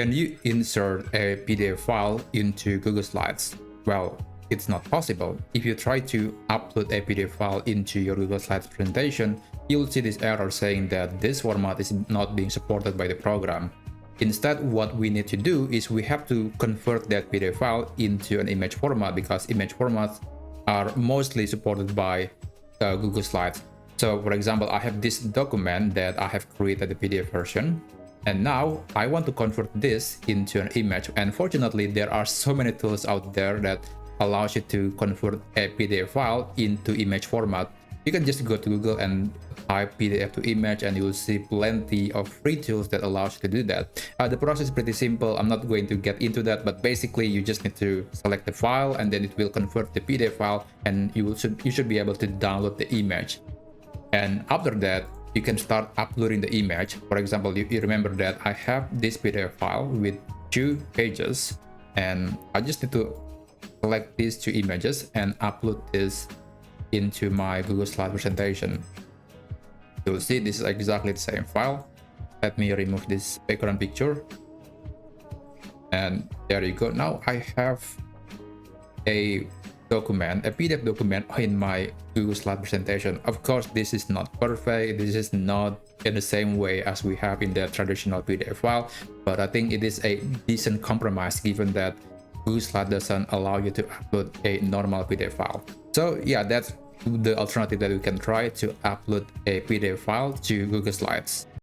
Can you insert a PDF file into Google Slides? Well, it's not possible. If you try to upload a PDF file into your Google Slides presentation, you'll see this error saying that this format is not being supported by the program. Instead, what we need to do is we have to convert that PDF file into an image format, because image formats are mostly supported by Google Slides. So for example, I have this document that I have created the PDF version, and now I want to convert this into an image. And fortunately, there are so many tools out there that allows you to convert a PDF file into image format. You can just go to Google and type PDF to image, and you'll see plenty of free tools that allows you to do that. The process is pretty simple. I'm not going to get into that, but basically you just need to select the file, and then it will convert the PDF file, and you should be able to download the image. And after that, you can start uploading the image. For example, you remember that I have this PDF file with 2 pages, and I just need to select these 2 images and upload this into my Google Slide presentation. You'll see this is exactly the same file. Let me remove this background picture. And there you go. Now I have a document, a PDF document in my Google Slide presentation. Of course, this is not perfect. This is not in the same way as we have in the traditional PDF file, but I think it is a decent compromise given that Google Slide doesn't allow you to upload a normal PDF file. So yeah, that's the alternative that we can try to upload a PDF file to Google Slides.